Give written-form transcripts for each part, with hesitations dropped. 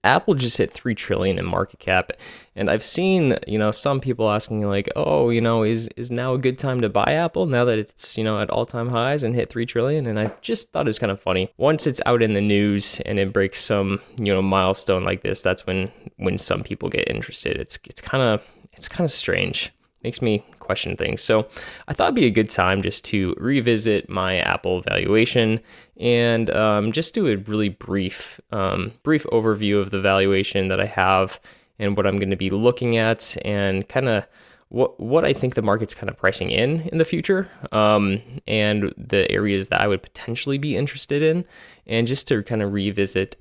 Apple just hit 3 trillion in market cap, and I've seen, some people asking like, oh, is now a good time to buy Apple now that it's, at all-time highs and hit 3 trillion? And I just thought it was kind of funny. Once it's out in the news and it breaks some, milestone like this, that's when some people get interested. It's kind of strange. Makes me question things. So I thought it'd be a good time just to revisit my Apple valuation and just do a really brief overview of the valuation that I have and what I'm going to be looking at, and kind of what I think the market's kind of pricing in the future, and the areas that I would potentially be interested in, and just to kind of revisit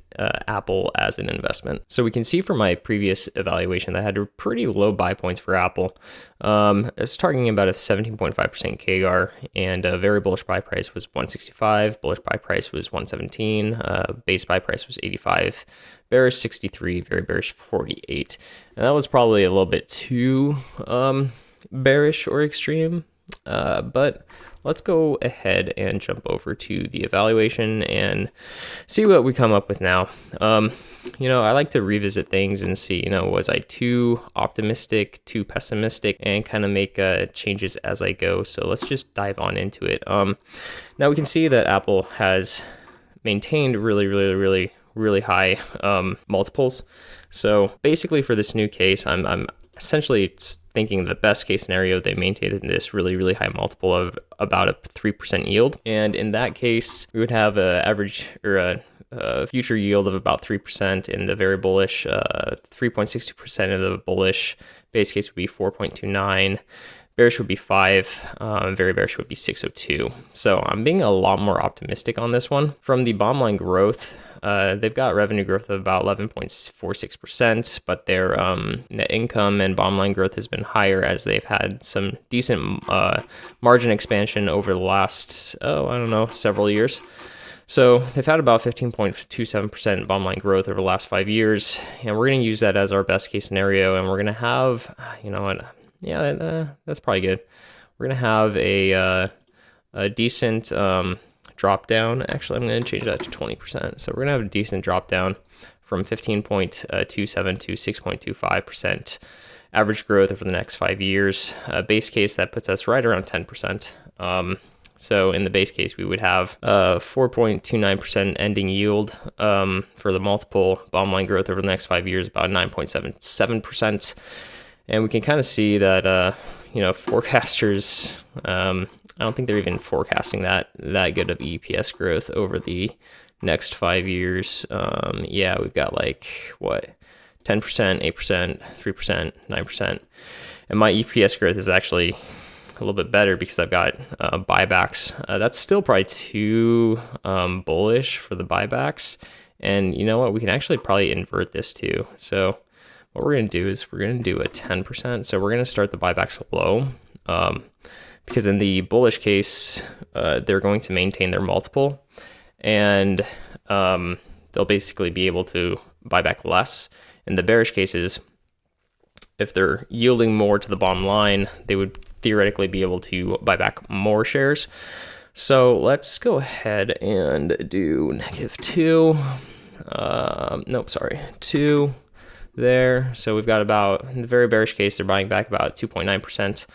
Apple as an investment. So we can see from my previous evaluation that I had pretty low buy points for Apple. It's targeting about a 17.5% KGAR, and a very bullish buy price was 165, bullish buy price was 117, base buy price was 85, bearish 63, very bearish 48. And that was probably a little bit too bearish or extreme. But let's go ahead and jump over to the evaluation and see what we come up with now. I like to revisit things and see, was I too optimistic, too pessimistic, and kind of make changes as I go. So let's just dive on into it. Now we can see that Apple has maintained really high multiples. So basically for this new case, I'm essentially thinking the best case scenario, they maintained this really high multiple of about a 3% yield. And in that case, we would have an average or a future yield of about 3% in the very bullish, 3.62% of the bullish. Base case would be 4.29. Bearish would be 5, very bearish would be 602. So I'm being a lot more optimistic on this one. From the bottom line growth, they've got revenue growth of about 11.46%, but their net income and bottom line growth has been higher as they've had some decent margin expansion over the last, several years. So they've had about 15.27% bottom line growth over the last 5 years, and we're going to use that as our best case scenario, and we're going to have, that's probably good. We're going to have a decent drop down. Actually, I'm going to change that to 20%. So we're going to have a decent drop down from 15.27 to 6.25% average growth over the next 5 years. Base case, that puts us right around 10%. So in the base case, we would have 4.29% ending yield for the multiple. Bottom line growth over the next 5 years, about 9.77%. And we can kind of see that, forecasters, I don't think they're even forecasting that good of EPS growth over the next 5 years. We've got 10%, 8%, 3%, 9%. And my EPS growth is actually a little bit better because I've got buybacks. That's still probably too bullish for the buybacks. And you know what? We can actually probably invert this too. So what we're going to do is we're going to do a 10%. So we're going to start the buybacks low. Because in the bullish case, they're going to maintain their multiple, and they'll basically be able to buy back less. In the bearish cases, if they're yielding more to the bottom line, they would theoretically be able to buy back more shares. So let's go ahead and do -2. 2 there. So we've got about, in the very bearish case, they're buying back about 2.9%.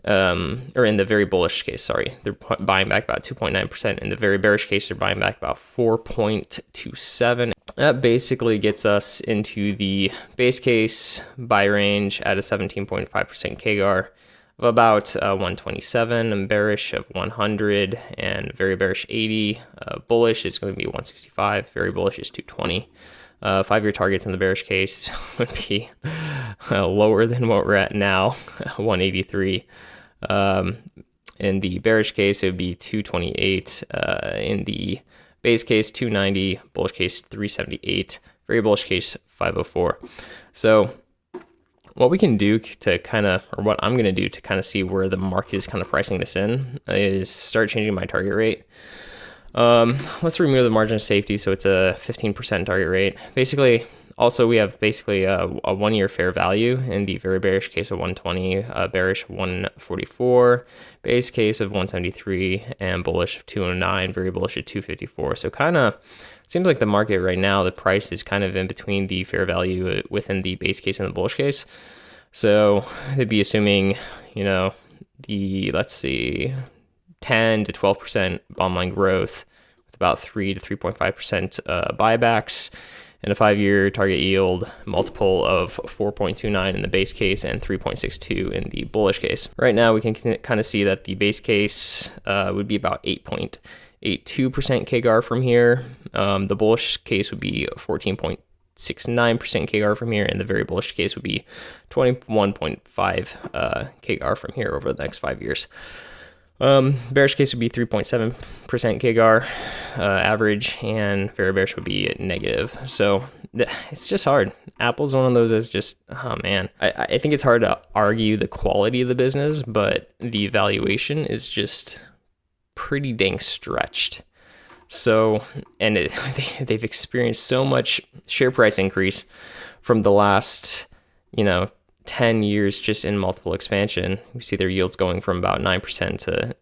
Or in the very bullish case, they're buying back about 2.9%. In the very bearish case, they're buying back about 4.27. That basically gets us into the base case buy range at a 17.5% KGAR of about 127, and bearish of 100, and very bearish 80. Bullish is going to be 165, very bullish is 220. 5-year targets in the bearish case would be lower than what we're at now, 183. In the bearish case, it would be 228. In the base case, 290. Bullish case, 378. Very bullish case, 504. So what we can do to what I'm going to do to kind of see where the market is kind of pricing this in is start changing my target rate. Let's remove the margin of safety, so it's a 15% target rate. Basically, also we have a 1-year fair value in the very bearish case of 120, bearish 144, base case of 173, and bullish of 209, very bullish at 254. So kind of seems like the market right now, the price is kind of in between the fair value within the base case and the bullish case. So they'd be assuming, let's see, 10 to 12% bottom line growth with about 3 to 3.5% buybacks, and a 5-year target yield multiple of 4.29 in the base case and 3.62 in the bullish case. Right now, we can kind of see that the base case would be about 8.82% KGAR from here. The bullish case would be 14.69% KGAR from here, and the very bullish case would be 21.5 KGAR from here over the next 5 years. Bearish case would be 3.7% KGAR average, and very bearish would be negative. So it's just hard. Apple's one of those that's just, oh man. I think it's hard to argue the quality of the business, but the valuation is just pretty dang stretched. So, and they've experienced so much share price increase from the last, 10 years just in multiple expansion. We see their yields going from about 9% to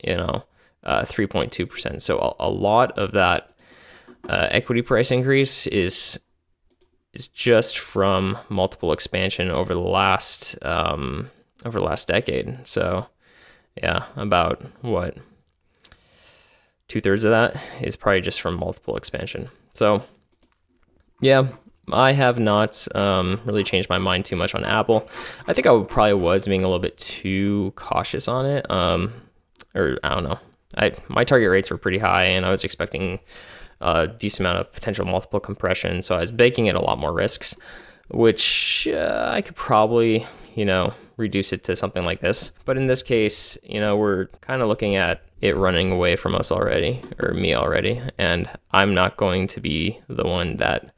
3.2%. So a lot of that equity price increase is just from multiple expansion over the last decade. So yeah, about what, 2/3 of that is probably just from multiple expansion. So yeah, I have not really changed my mind too much on Apple. I think I probably was being a little bit too cautious on it. Or I don't know. My target rates were pretty high, and I was expecting a decent amount of potential multiple compression. So I was baking in a lot more risks, which I could probably, reduce it to something like this. But in this case, we're kind of looking at it running away from us already, or me already. And I'm not going to be the one that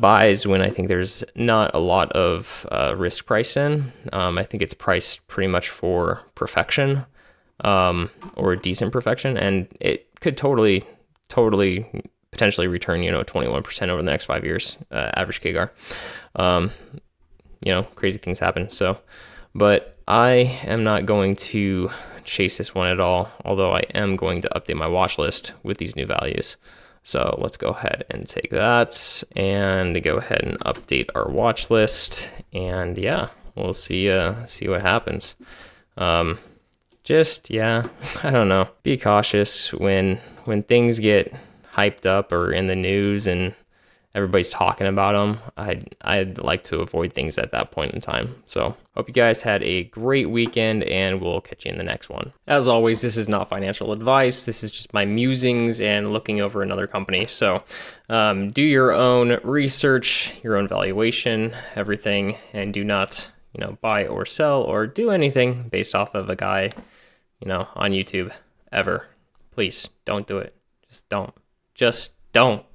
buys when I think there's not a lot of risk priced in. I think it's priced pretty much for perfection, or decent perfection, and it could totally potentially return 21% over the next 5 years, average KGAR. Crazy things happen. So, but I am not going to chase this one at all, although I am going to update my watch list with these new values. So let's go ahead and take that and go ahead and update our watch list. And yeah, we'll see what happens. I don't know. Be cautious when things get hyped up or in the news and everybody's talking about them. I'd like to avoid things at that point in time. So hope you guys had a great weekend, and we'll catch you in the next one. As always, this is not financial advice. This is just my musings and looking over another company. So do your own research, your own valuation, everything, and do not, buy or sell or do anything based off of a guy, on YouTube ever. Please don't do it. Just don't.